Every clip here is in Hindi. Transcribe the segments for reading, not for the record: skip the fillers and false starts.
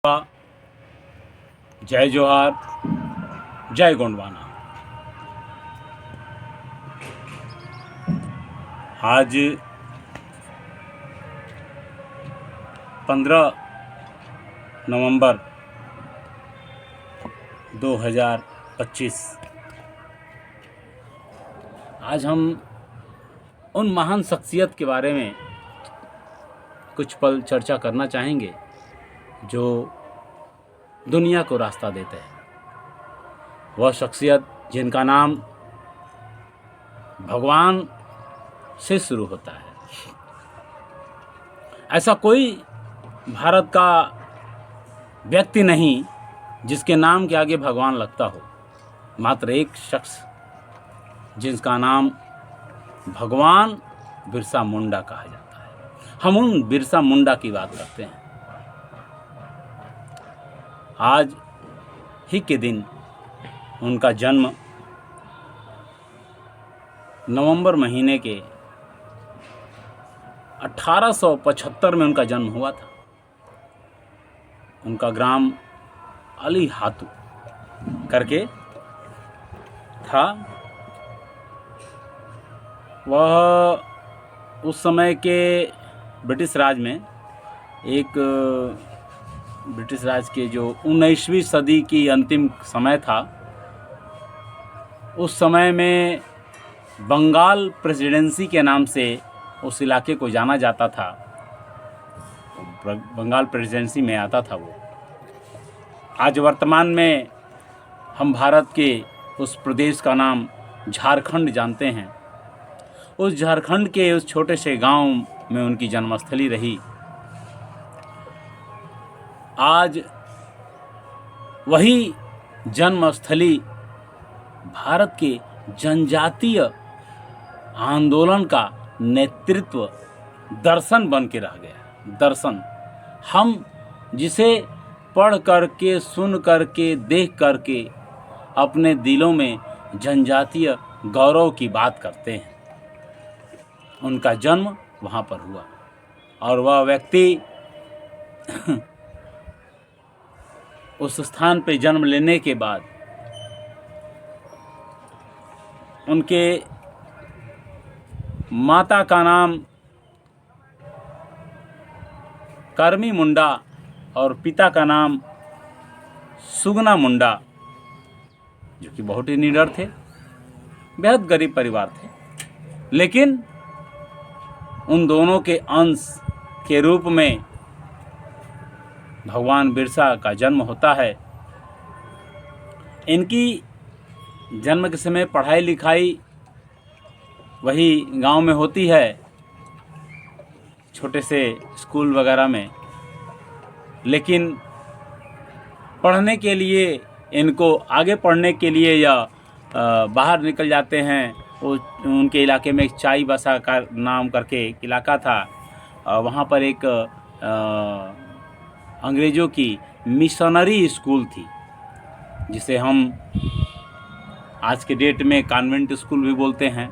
जय जोहार, जय गोंडवाना। आज 15 नवंबर 2025। आज हम उन महान शख्सियत के बारे में कुछ पल चर्चा करना चाहेंगे जो दुनिया को रास्ता देते हैं। वह शख्सियत जिनका नाम भगवान से शुरू होता है। ऐसा कोई भारत का व्यक्ति नहीं जिसके नाम के आगे भगवान लगता हो। मात्र एक शख्स जिसका नाम भगवान बिरसा मुंडा कहा जाता है। हम उन बिरसा मुंडा की बात करते हैं। आज ही के दिन उनका जन्म नवंबर महीने के 1875 में उनका जन्म हुआ था। उनका ग्राम अली हातू करके था। वह उस समय के ब्रिटिश राज में ब्रिटिश राज के जो 19वीं सदी की अंतिम समय था, उस समय में बंगाल प्रेसिडेंसी के नाम से उस इलाके को जाना जाता था। बंगाल प्रेसिडेंसी में आता था वो। आज वर्तमान में हम भारत के उस प्रदेश का नाम झारखंड जानते हैं। उस झारखंड के उस छोटे से गांव में उनकी जन्मस्थली रही। आज वही जन्मस्थली भारत के जनजातीय आंदोलन का नेतृत्व दर्शन बन के रह गया। दर्शन, हम जिसे पढ़ करके, सुन करके, देख करके अपने दिलों में जनजातीय गौरव की बात करते हैं। उनका जन्म वहाँ पर हुआ और वह व्यक्ति उस स्थान पे जन्म लेने के बाद उनके माता का नाम करमी मुंडा और पिता का नाम सुगना मुंडा, जो कि बहुत ही निडर थे, बेहद गरीब परिवार थे। लेकिन उन दोनों के अंश के रूप में भगवान बिरसा का जन्म होता है। इनकी जन्म के समय पढ़ाई लिखाई वही गांव में होती है, छोटे से स्कूल वगैरह में। लेकिन पढ़ने के लिए, इनको आगे पढ़ने के लिए या बाहर निकल जाते हैं। उनके इलाके में एक चाई बसा का नाम करके एक इलाका था। वहाँ पर एक अंग्रेज़ों की मिशनरी स्कूल थी, जिसे हम आज के डेट में कॉन्वेंट स्कूल भी बोलते हैं।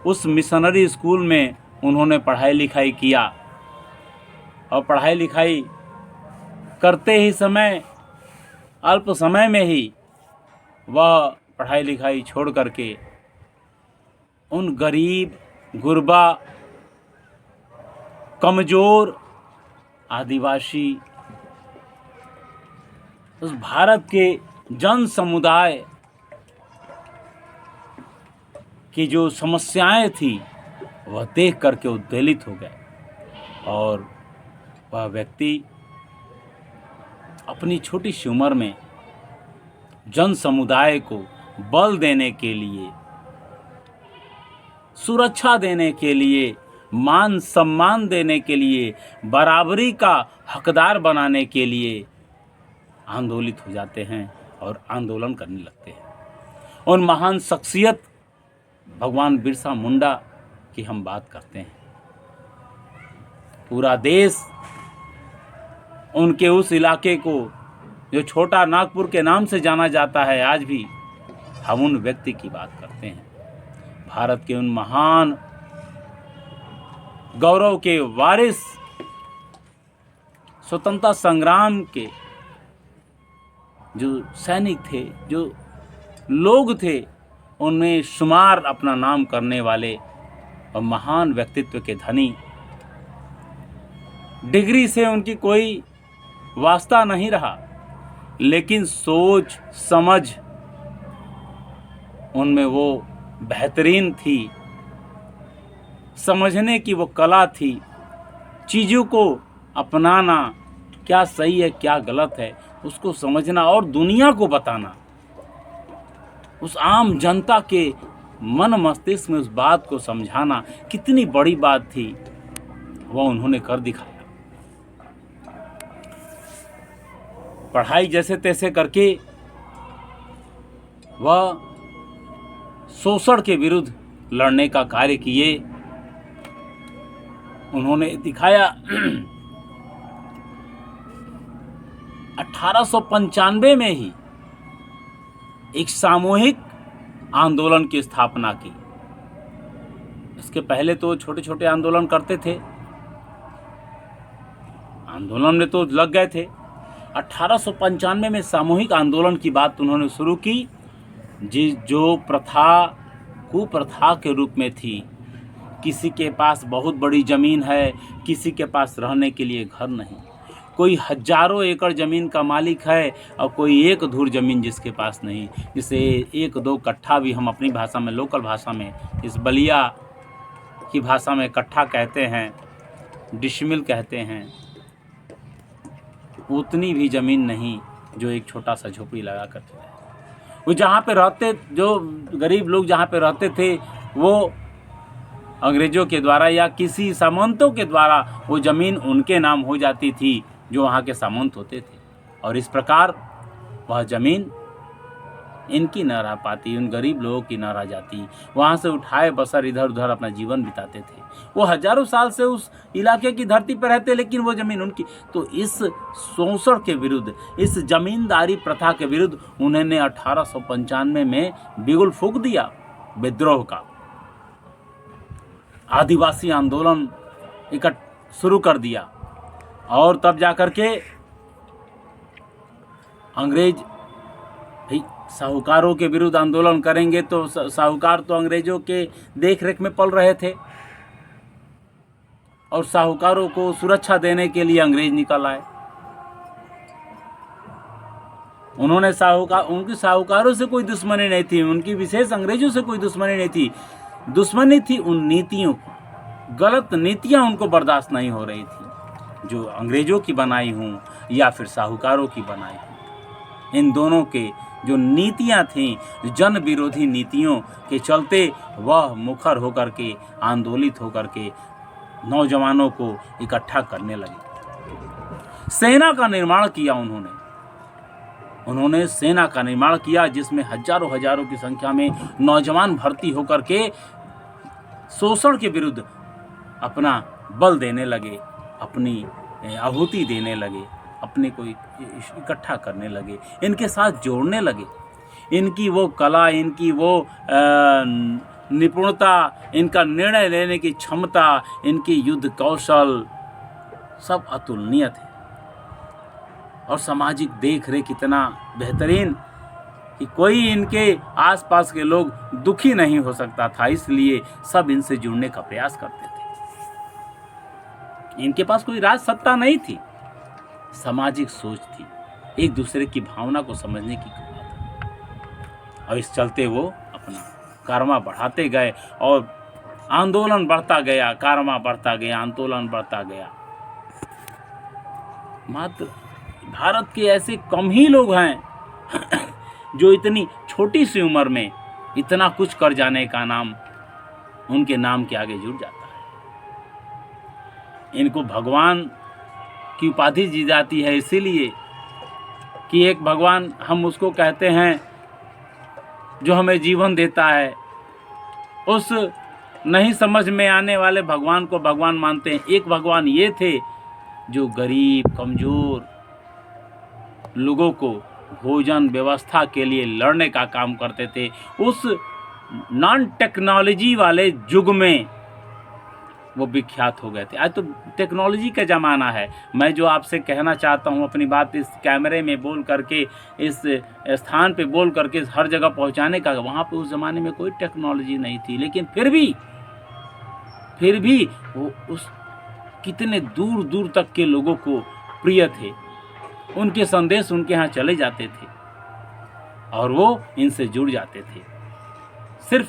उस मिशनरी स्कूल में उन्होंने पढ़ाई लिखाई किया और पढ़ाई लिखाई करते ही समय, अल्प समय में ही वह पढ़ाई लिखाई छोड़ करके उन गरीब, गुरबा, कमज़ोर, आदिवासी, उस भारत के जन समुदाय की जो समस्याएं थी वह देख करके उद्वेलित हो गए। और वह व्यक्ति अपनी छोटी सी उम्र में जन समुदाय को बल देने के लिए, सुरक्षा देने के लिए, मान सम्मान देने के लिए, बराबरी का हकदार बनाने के लिए आंदोलित हो जाते हैं और आंदोलन करने लगते हैं। उन महान शख्सियत भगवान बिरसा मुंडा की हम बात करते हैं। पूरा देश उनके उस इलाके को, जो छोटा नागपुर के नाम से जाना जाता है, आज भी हम उन व्यक्ति की बात करते हैं। भारत के उन महान गौरव के वारिस, स्वतंत्रता संग्राम के जो सैनिक थे, जो लोग थे, उनमें शुमार अपना नाम करने वाले और महान व्यक्तित्व के धनी। डिग्री से उनकी कोई वास्ता नहीं रहा, लेकिन सोच समझ उनमें वो बेहतरीन थी, समझने की वो कला थी, चीज़ों को अपनाना, क्या सही है क्या गलत है उसको समझना और दुनिया को बताना, उस आम जनता के मन मस्तिष्क में उस बात को समझाना कितनी बड़ी बात थी, वह उन्होंने कर दिखाया। पढ़ाई जैसे तैसे करके वह शोषण के विरुद्ध लड़ने का कार्य किए। उन्होंने दिखाया 1895 में ही एक सामूहिक आंदोलन की स्थापना की। इसके पहले तो छोटे छोटे आंदोलन करते थे, आंदोलन में तो लग गए थे। 1895 में सामूहिक आंदोलन की बात उन्होंने शुरू की, जो प्रथा कुप्रथा के रूप में थी। किसी के पास बहुत बड़ी ज़मीन है, किसी के पास रहने के लिए घर नहीं, कोई हजारों एकड़ ज़मीन का मालिक है और कोई एक धुर ज़मीन जिसके पास नहीं, जिसे 1-2 कट्ठा भी हम अपनी भाषा में, लोकल भाषा में, इस बलिया की भाषा में कट्ठा कहते हैं, डिशमिल कहते हैं। उतनी भी ज़मीन नहीं जो एक छोटा सा झोपड़ी लगा करते थे। वो जहाँ पे रहते, जो गरीब लोग जहाँ पे रहते थे, वो अंग्रेज़ों के द्वारा या किसी सामंतों के द्वारा वो ज़मीन उनके नाम हो जाती थी जो वहाँ के सामंत होते थे, और इस प्रकार वह ज़मीन इनकी न रह पाती, उन गरीब लोगों की न रह जाती। वहाँ से उठाए बसर इधर उधर अपना जीवन बिताते थे। वो हजारों साल से उस इलाके की धरती पर रहते, लेकिन वो ज़मीन उनकी। तो इस शोषण के विरुद्ध, इस ज़मींदारी प्रथा के विरुद्ध उन्होंने 1895 में बिगुल फूंक दिया, विद्रोह का। आदिवासी आंदोलन शुरू कर दिया, और तब जाकर के अंग्रेज भाई साहूकारों के विरुद्ध आंदोलन करेंगे तो साहूकार तो अंग्रेजों के देखरेख में पल रहे थे, और साहूकारों को सुरक्षा देने के लिए अंग्रेज निकल आए। उन्होंने उनकी साहूकारों से कोई दुश्मनी नहीं थी, उनकी विशेष अंग्रेजों से कोई दुश्मनी नहीं थी। दुश्मनी थी उन नीतियों की, गलत नीतियां उनको बर्दाश्त नहीं हो रही थी, जो अंग्रेजों की बनाई हों या फिर साहूकारों की बनाई हों। इन दोनों के जो नीतियां थीं, जन विरोधी नीतियों के चलते वह मुखर होकर के, आंदोलित होकर के नौजवानों को इकट्ठा करने लगे। सेना का निर्माण किया उन्होंने सेना का निर्माण किया, जिसमें हजारों हजारों की संख्या में नौजवान भर्ती होकर के शोषण के विरुद्ध अपना बल देने लगे, अपनी आहुति देने लगे, अपने को इकट्ठा करने लगे, इनके साथ जोड़ने लगे। इनकी वो कला, इनकी वो निपुणता, इनका निर्णय लेने की क्षमता, इनकी युद्ध कौशल सब अतुलनीय थे, और सामाजिक देख रेख इतना बेहतरीन कि कोई इनके आसपास के लोग दुखी नहीं हो सकता था। इसलिए सब इनसे जुड़ने का प्रयास करते थे। इनके पास कोई राज सत्ता नहीं थी, सामाजिक सोच थी, एक दूसरे की भावना को समझने की कला था, और इस चलते वो अपना कारवां बढ़ाते गए, और आंदोलन बढ़ता गया, कारवां बढ़ता गया, आंदोलन बढ़ता गया। मात्र भारत के ऐसे कम ही लोग हैं जो इतनी छोटी सी उम्र में इतना कुछ कर जाने का नाम उनके नाम के आगे जुड़ जाता है। इनको भगवान की उपाधि दी जाती है, इसीलिए कि एक भगवान हम उसको कहते हैं जो हमें जीवन देता है। उस नहीं समझ में आने वाले भगवान को भगवान मानते हैं। एक भगवान ये थे जो गरीब कमज़ोर लोगों को भोजन व्यवस्था के लिए लड़ने का काम करते थे। उस नॉन टेक्नोलॉजी वाले युग में वो विख्यात हो गए थे। आज तो टेक्नोलॉजी का ज़माना है। मैं जो आपसे कहना चाहता हूँ अपनी बात इस कैमरे में बोल करके, इस स्थान पे बोल करके हर जगह पहुँचाने का, वहाँ पे उस ज़माने में कोई टेक्नोलॉजी नहीं थी, लेकिन फिर भी वो उस कितने दूर दूर तक के लोगों को प्रिय थे। उनके संदेश उनके यहाँ चले जाते थे और वो इनसे जुड़ जाते थे। सिर्फ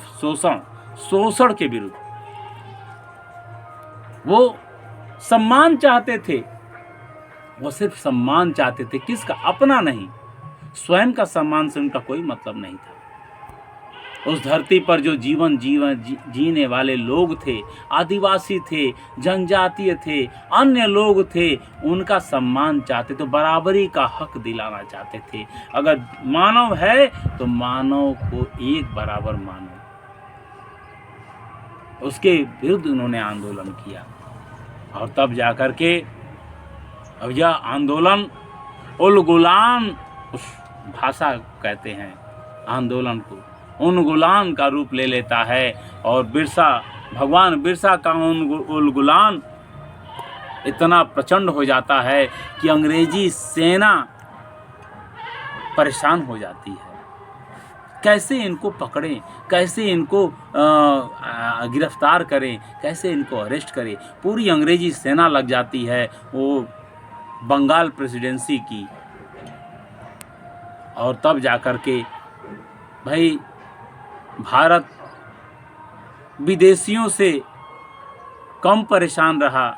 शोषण के विरुद्ध वो सम्मान चाहते थे। वो सिर्फ सम्मान चाहते थे, किसका? अपना नहीं, स्वयं का सम्मान से उनका कोई मतलब नहीं था। उस धरती पर जो जीने वाले लोग थे, आदिवासी थे, जनजातीय थे, अन्य लोग थे, उनका सम्मान चाहते थे, बराबरी का हक दिलाना चाहते थे। अगर मानव है तो मानव को एक बराबर मानो। उसके विरुद्ध उन्होंने आंदोलन किया और तब जाकर के अब यह आंदोलन उलगुलान, उस भाषा कहते हैं आंदोलन को, उलगुलान का रूप ले लेता है। और भगवान बिरसा का उलगुलान इतना प्रचंड हो जाता है कि अंग्रेजी सेना परेशान हो जाती है। कैसे इनको पकड़ें, कैसे इनको गिरफ्तार करें, कैसे इनको अरेस्ट करें। पूरी अंग्रेजी सेना लग जाती है वो बंगाल प्रेसिडेंसी की। और तब जाकर के भाई भारत विदेशियों से कम परेशान रहा।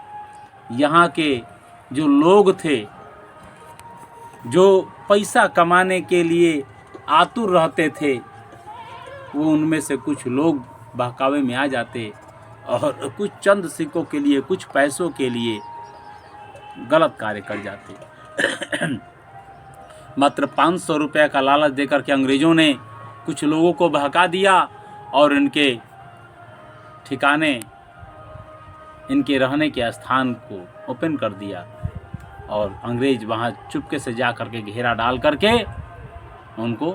यहाँ के जो लोग थे, जो पैसा कमाने के लिए आतुर रहते थे, वो उनमें से कुछ लोग बहकावे में आ जाते और कुछ चंद सिक्कों के लिए, कुछ पैसों के लिए गलत कार्य कर जाते। मात्र 500 रुपये का लालच देकर के अंग्रेज़ों ने कुछ लोगों को बहका दिया और इनके ठिकाने, इनके रहने के स्थान को ओपन कर दिया। और अंग्रेज़ वहाँ चुपके से जा कर के घेरा डाल करके उनको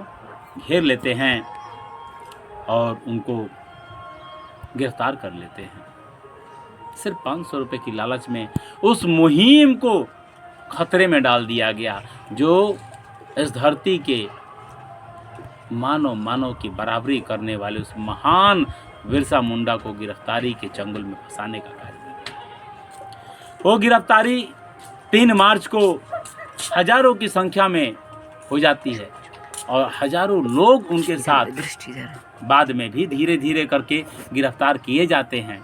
घेर लेते हैं और उनको गिरफ्तार कर लेते हैं। सिर्फ 500 रुपये की लालच में उस मुहिम को खतरे में डाल दिया गया, जो इस धरती के मानव की बराबरी करने वाले उस महान बिरसा मुंडा को गिरफ्तारी के चंगुल में फंसाने का कार्य। वो गिरफ्तारी 3 मार्च को हजारों की संख्या में हो जाती है और हजारों लोग उनके साथ बाद में भी धीरे धीरे करके गिरफ्तार किए जाते हैं।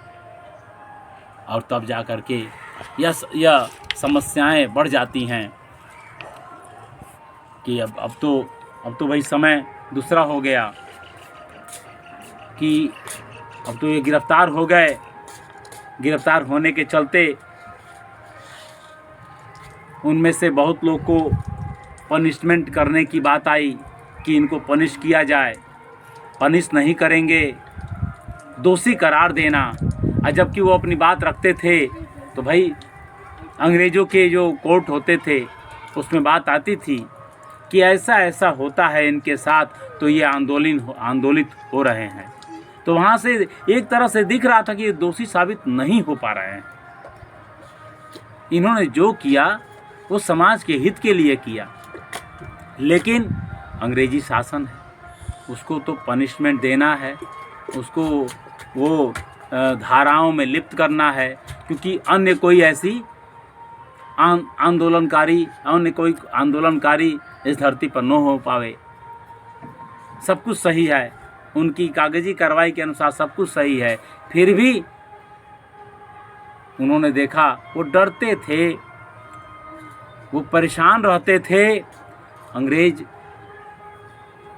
और तब जा कर के यह समस्याएं बढ़ जाती हैं कि अब तो भाई समय दूसरा हो गया कि अब तो ये गिरफ्तार हो गए। गिरफ्तार होने के चलते उनमें से बहुत लोग को पनिशमेंट करने की बात आई कि इनको पनिश किया जाए। पनिश नहीं करेंगे, दोषी करार देना। और जबकि वो अपनी बात रखते थे तो भाई अंग्रेज़ों के जो कोर्ट होते थे उसमें बात आती थी कि ऐसा ऐसा होता है इनके साथ, तो ये आंदोलित हो रहे हैं। तो वहाँ से एक तरह से दिख रहा था कि ये दोषी साबित नहीं हो पा रहे हैं। इन्होंने जो किया वो समाज के हित के लिए किया, लेकिन अंग्रेजी शासन है, उसको तो पनिशमेंट देना है, उसको वो धाराओं में लिप्त करना है, क्योंकि अन्य कोई आंदोलनकारी इस धरती पर न हो पावे। सब कुछ सही है, उनकी कागजी कार्रवाई के अनुसार सब कुछ सही है, फिर भी उन्होंने देखा वो डरते थे, वो परेशान रहते थे अंग्रेज।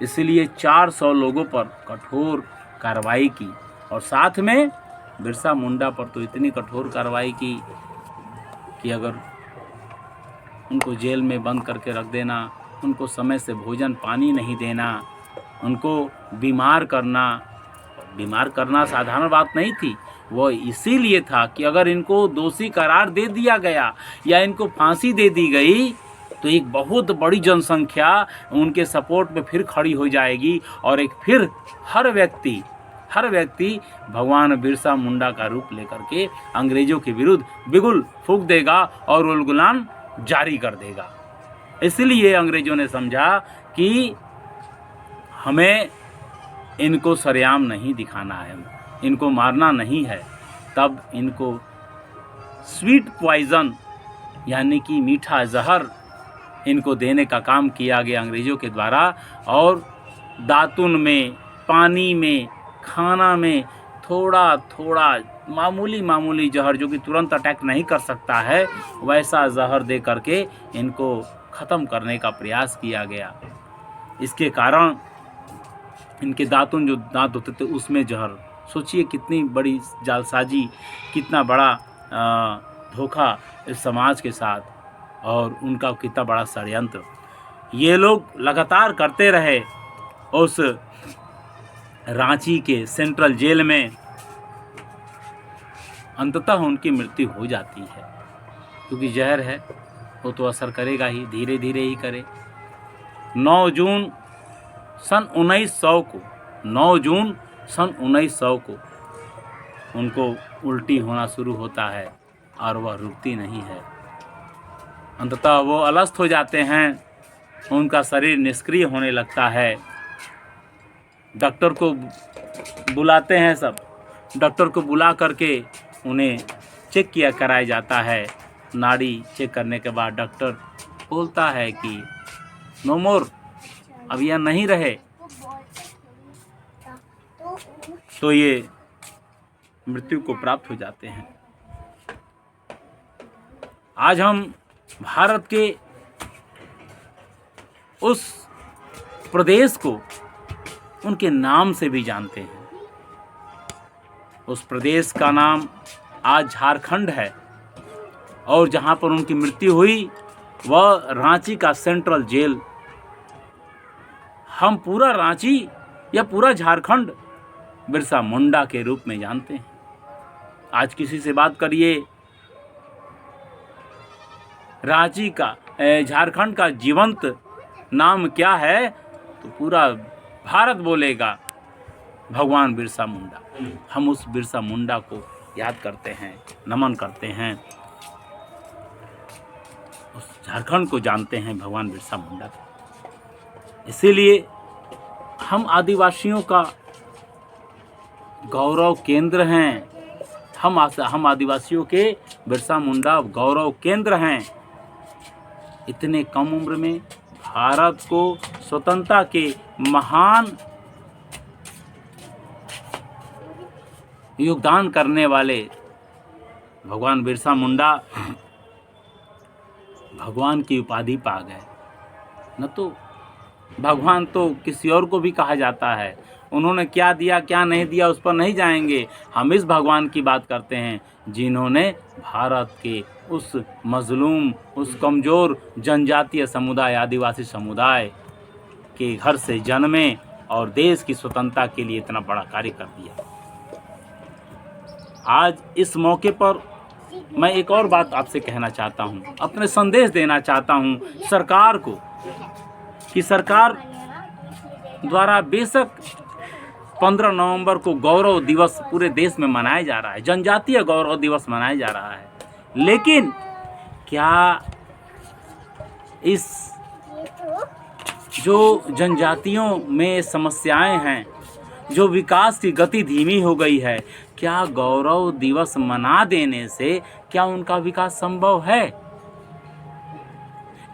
इसलिए 400 लोगों पर कठोर कार्रवाई की और साथ में बिरसा मुंडा पर तो इतनी कठोर कार्रवाई की कि अगर उनको जेल में बंद करके रख देना, उनको समय से भोजन पानी नहीं देना, उनको बीमार करना साधारण बात नहीं थी। वो इसीलिए था कि अगर इनको दोषी करार दे दिया गया या इनको फांसी दे दी गई तो एक बहुत बड़ी जनसंख्या उनके सपोर्ट में फिर खड़ी हो जाएगी और एक फिर हर व्यक्ति हर व्यक्ति भगवान बिरसा मुंडा का रूप लेकर के अंग्रेजों के विरुद्ध बिगुल फूंक देगा और उलगुलान जारी कर देगा। इसलिए अंग्रेजों ने समझा कि हमें इनको सरेआम नहीं दिखाना है, इनको मारना नहीं है। तब इनको स्वीट पॉइजन यानी कि मीठा जहर इनको देने का काम किया गया अंग्रेज़ों के द्वारा, और दातुन में, पानी में, खाना में थोड़ा थोड़ा मामूली जहर जो कि तुरंत अटैक नहीं कर सकता है, वैसा जहर दे करके इनको ख़त्म करने का प्रयास किया गया। इसके कारण इनके दातुन जो दांत होते थे उसमें जहर, सोचिए कितनी बड़ी जालसाजी, कितना बड़ा धोखा इस समाज के साथ, और उनका कितना बड़ा षड्यंत्र ये लोग लगातार करते रहे। उस रांची के सेंट्रल जेल में अंततः उनकी मृत्यु हो जाती है, क्योंकि जहर है वो तो असर करेगा ही, धीरे धीरे ही करे। 9 जून सन 1900 को 9 जून सन 1900 को उनको उल्टी होना शुरू होता है और वह रुकती नहीं है। अंततः वो अलस्त हो जाते हैं, उनका शरीर निष्क्रिय होने लगता है। डॉक्टर को बुलाते हैं सब, डॉक्टर को बुला करके उन्हें चेक किया कराया जाता है। नाड़ी चेक करने के बाद डॉक्टर बोलता है कि नो मोर, अब यह नहीं रहे। तो ये मृत्यु को प्राप्त हो जाते हैं। आज हम भारत के उस प्रदेश को उनके नाम से भी जानते हैं। उस प्रदेश का नाम आज झारखंड है, और जहां पर उनकी मृत्यु हुई वह रांची का सेंट्रल जेल। हम पूरा रांची या पूरा झारखंड बिरसा मुंडा के रूप में जानते हैं। आज किसी से बात करिए, रांची का झारखंड का जीवंत नाम क्या है, तो पूरा भारत बोलेगा भगवान बिरसा मुंडा। हम उस बिरसा मुंडा को याद करते हैं, नमन करते हैं, उस झारखंड को जानते हैं भगवान बिरसा मुंडा को। इसीलिए हम आदिवासियों का गौरव केंद्र हैं। हम आदिवासियों के बिरसा मुंडा गौरव केंद्र हैं। इतने कम उम्र में भारत को स्वतंत्रता के महान योगदान करने वाले भगवान बिरसा मुंडा भगवान की उपाधि पा गए। न तो भगवान तो किसी और को भी कहा जाता है, उन्होंने क्या दिया क्या नहीं दिया उस पर नहीं जाएंगे। हम इस भगवान की बात करते हैं जिन्होंने भारत के उस मजलूम, उस कमज़ोर जनजातीय समुदाय, आदिवासी समुदाय के घर से जन्मे और देश की स्वतंत्रता के लिए इतना बड़ा कार्य कर दिया। आज इस मौके पर मैं एक और बात आपसे कहना चाहता हूँ, अपने संदेश देना चाहता हूँ सरकार को, कि सरकार द्वारा बेशक 15 नवंबर को गौरव दिवस पूरे देश में मनाया जा रहा है, जनजातीय गौरव दिवस मनाया जा रहा है, लेकिन क्या इस जो जनजातियों में समस्याएं हैं, जो विकास की गति धीमी हो गई है, क्या गौरव दिवस मना देने से क्या उनका विकास संभव है?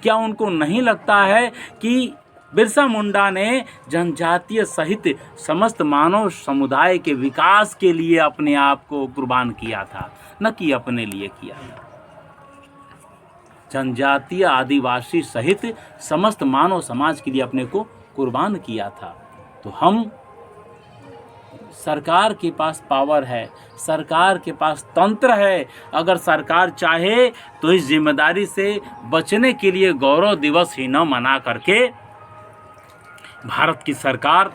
क्या उनको नहीं लगता है कि बिरसा मुंडा ने जनजातीय सहित समस्त मानव समुदाय के विकास के लिए अपने आप को कुर्बान किया था, न कि अपने लिए किया था? जनजातीय आदिवासी सहित समस्त मानव समाज के लिए अपने को कुर्बान किया था। तो हम, सरकार के पास पावर है, सरकार के पास तंत्र है, अगर सरकार चाहे तो इस जिम्मेदारी से बचने के लिए गौरव दिवस ही न मना करके भारत की सरकार,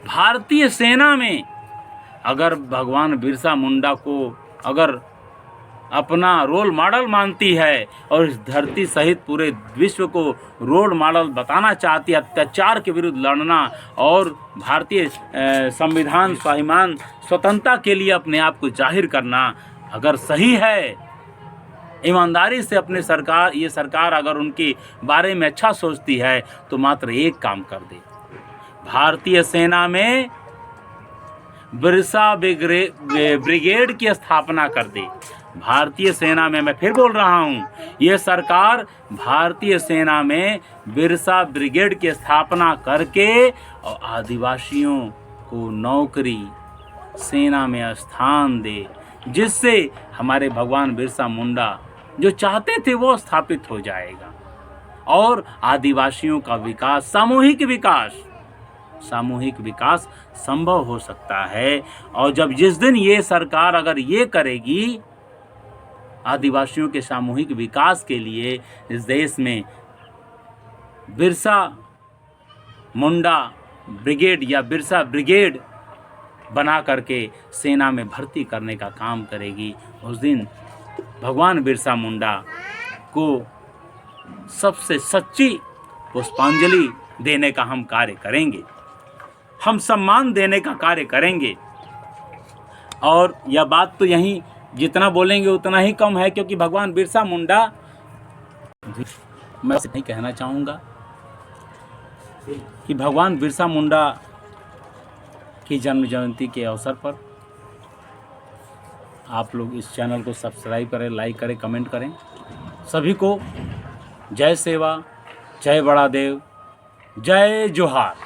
भारतीय सेना में अगर भगवान बिरसा मुंडा को अगर अपना रोल मॉडल मानती है और इस धरती सहित पूरे विश्व को रोल मॉडल बताना चाहती है। अत्याचार के विरुद्ध लड़ना और भारतीय संविधान स्वाभिमान स्वतंत्रता के लिए अपने आप को जाहिर करना अगर सही है, ईमानदारी से अपने ये सरकार अगर उनके बारे में अच्छा सोचती है तो मात्र एक काम कर दे, भारतीय सेना में बिरसा ब्रिगेड की स्थापना कर दे। भारतीय सेना में, मैं फिर बोल रहा हूँ, ये सरकार भारतीय सेना में बिरसा ब्रिगेड की स्थापना करके और आदिवासियों को नौकरी सेना में स्थान दे, जिससे हमारे भगवान बिरसा मुंडा जो चाहते थे वो स्थापित हो जाएगा और आदिवासियों का विकास, सामूहिक विकास संभव हो सकता है। और जब जिस दिन ये सरकार अगर ये करेगी आदिवासियों के सामूहिक विकास के लिए, इस देश में बिरसा मुंडा ब्रिगेड या बिरसा ब्रिगेड बना करके सेना में भर्ती करने का काम करेगी, उस दिन भगवान बिरसा मुंडा को सबसे सच्ची पुष्पांजलि देने का हम कार्य करेंगे, हम सम्मान देने का कार्य करेंगे। और यह बात तो यहीं जितना बोलेंगे उतना ही कम है, क्योंकि भगवान बिरसा मुंडा, मैं नहीं कहना चाहूँगा कि भगवान बिरसा मुंडा की जन्म जयंती के अवसर पर आप लोग इस चैनल को सब्सक्राइब करें, लाइक करें, कमेंट करें। सभी को जय सेवा, जय बड़ा देव, जय जोहार।